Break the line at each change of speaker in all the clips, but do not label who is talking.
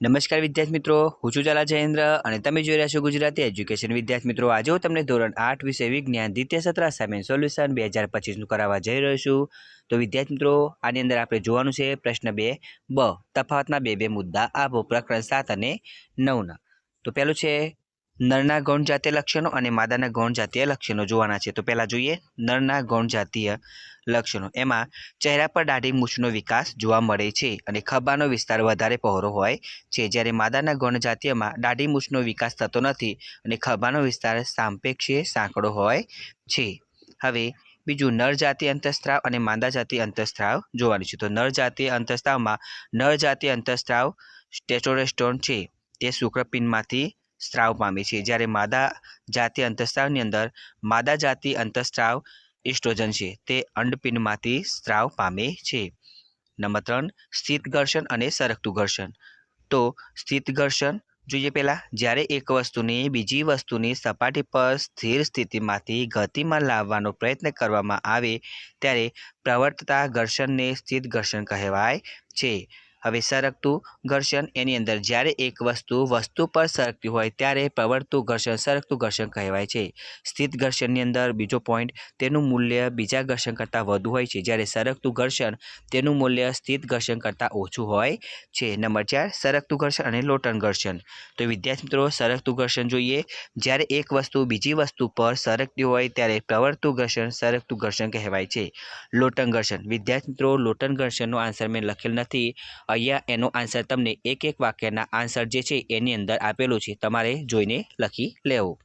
નમસ્કાર વિદ્યાર્થી મિત્રો, હું છું ઝાલા જયેન્દ્ર અને તમે જોઈ રહ્યા છો ગુજરાતી એજ્યુકેશન. વિદ્યાર્થી મિત્રો, આજે હું તમને ધોરણ 8 વિષય વિજ્ઞાન દ્વિતીય સત્ર અસાઇનમેન્ટ સોલ્યુશન 2025નું કરાવવા જઈ રહ્યો છું. તો વિદ્યાર્થી મિત્રો, આની અંદર આપણે જોવાનું છે પ્રશ્ન 2 બ તફાવતના બે મુદ્દા આપો. પ્રકરણ 7 અને 9ના. તો પહેલું છે નરના ગૌણ જાતીય લક્ષણો અને માદાના ગૌણ જાતીય લક્ષણો જોવાના છે. તો પહેલા જોઈએ નરના ગૌણ જાતીય લક્ષણો. એમાં ચહેરા પર દાઢી મૂછનો વિકાસ જોવા મળે છે અને ખભાનો વિસ્તાર વધારે પહોળો હોય છે, જ્યારે માદાના ગૌણ જાતીયમાં દાઢી મૂછનો વિકાસ થતો નથી અને ખભાનો વિસ્તાર સાપેક્ષે સાંકડો હોય છે. હવે બીજું નર જાતીય અંતઃસ્ત્રાવ અને માદા જાતીય અંતઃસ્ત્રાવ જોવાનું છે. તો નર જાતીય અંતઃસ્ત્રાવમાં નર જાતીય અંતઃસ્ત્રાવ ટેસ્ટોસ્ટેરોન છે તે શુક્રપિંડમાંથી સ્ત્રાવ પામે છે, જ્યારે માદા જાતીય અંતઃસ્ત્રાવની અંદર માદા જાતીય અંતઃસ્ત્રાવ ઇસ્ટ્રોજન છે તે અંડપિંડમાંથી સ્ત્રાવ પામે છે. નંબર 3 સ્થિત ઘર્ષણ અને સરકતું ઘર્ષણ. તો સ્થિત ઘર્ષણ જોઈએ પહેલાં, જ્યારે એક વસ્તુને બીજી વસ્તુની સપાટી પર સ્થિર સ્થિતિમાંથી ગતિમાં લાવવાનો પ્રયત્ન કરવામાં આવે ત્યારે પ્રવર્તતા ઘર્ષણને સ્થિત ઘર્ષણ કહેવાય છે. હવે સરકતું ઘર્ષણ, એની અંદર જ્યારે એક વસ્તુ પર સરકતી હોય ત્યારે પ્રવર્તતું ઘર્ષણ સરકતું ઘર્ષણ કહેવાય છે. સ્થિત ઘર્ષણની અંદર બીજો પોઈન્ટ, તેનું મૂલ્ય બીજા ઘર્ષણ કરતાં વધુ હોય છે, જ્યારે સરકતું ઘર્ષણ તેનું મૂલ્ય સ્થિત ઘર્ષણ કરતાં ઓછું હોય છે. નંબર 4 સરકતું ઘર્ષણ અને લોટન ઘર્ષણ. તો વિદ્યાર્થી મિત્રો, સરકતું ઘર્ષણ જોઈએ, જ્યારે એક વસ્તુ બીજી વસ્તુ પર સરકતી હોય ત્યારે પ્રવર્તતું ઘર્ષણ સરકતું ઘર્ષણ કહેવાય છે. લોટન ઘર્ષણ. વિદ્યાર્થી મિત્રો, લોટન ઘર્ષણનો આન્સર મેં લખેલ નથી, અહીંયા એનો આન્સર તમને એક વાક્યના આન્સર જે છે એની અંદર આપેલું છે, તમારે જોઈને લખી લેવું.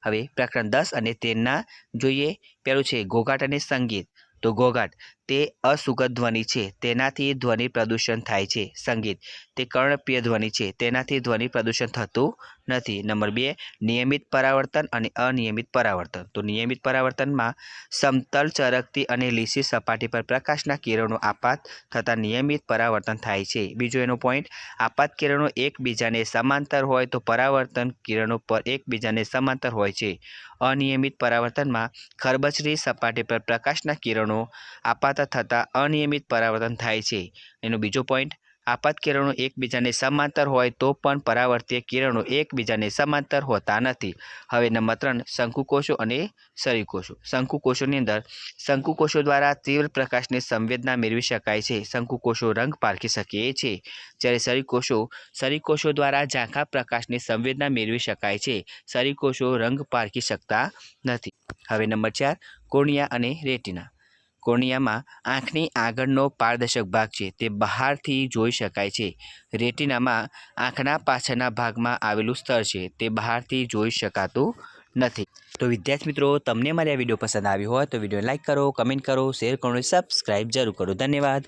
હવે પ્રકરણ 10 અને 13ના જોઈએ. પહેલું છે ઘોઘાટ અને સંગીત. તો ઘોઘાટ તે અસુગત ધ્વનિ છે, તેનાથી ધ્વનિ પ્રદૂષણ થાય છે. સંગીત તે કર્ણપ્રિય ધ્વનિ છે, તેનાથી ધ્વનિ પ્રદૂષણ થતું નથી. નંબર 2 નિયમિત પરાવર્તન અને અનિયમિત પરાવર્તન. તો નિયમિત પરાવર્તનમાં સમતલ ચરકતી અને લીસી સપાટી પર પ્રકાશના કિરણો આપાત થતાં નિયમિત પરાવર્તન થાય છે. બીજો એનો પોઈન્ટ, આપાત કિરણો એકબીજાને સમાંતર હોય તો પરાવર્તન કિરણો પર એકબીજાને સમાંતર હોય છે. અનિયમિત પરાવર્તનમાં ખરબચડી સપાટી પર પ્રકાશના કિરણો આપાત થતાં અનિયમિત પરાવર્તન થાય છે. એનો બીજો પોઈન્ટ, આપાત કિરણો એકબીજાને સમાંતર હોય તો પણ પરાવર્તીય કિરણો એકબીજાને સમાંતર હોતા નથી. હવે નંબર 3 શંકુકોષો અને સરીકોષો. શંકુકોષોની અંદર શંકુકોષો દ્વારા તીવ્ર પ્રકાશની સંવેદના મેળવી શકાય છે. શંકુકોષો રંગ પારખી શકે છે, જ્યારે સરીકોષો દ્વારા ઝાંખા પ્રકાશની સંવેદના મેળવી શકાય છે. સરીકોષો રંગ પારખી શકતા નથી. હવે નંબર 4 કોર્નિયા અને રેટિના. કોર્નિયામાં આંખની આગળનો પારદર્શક ભાગ છે, તે બહારથી જોઈ શકાય છે. રેટિનામાં આંખના પાછળના ભાગમાં આવેલું સ્તર છે, તે બહારથી જોઈ શકાતું નથી. તો વિદ્યાર્થી મિત્રો, તમને મારી આ વિડીયો પસંદ આવ્યો હોય તો વિડીયો લાઇક કરો, કમેન્ટ કરો, શેર કરો, સબસ્ક્રાઈબ જરૂર કરો. ધન્યવાદ.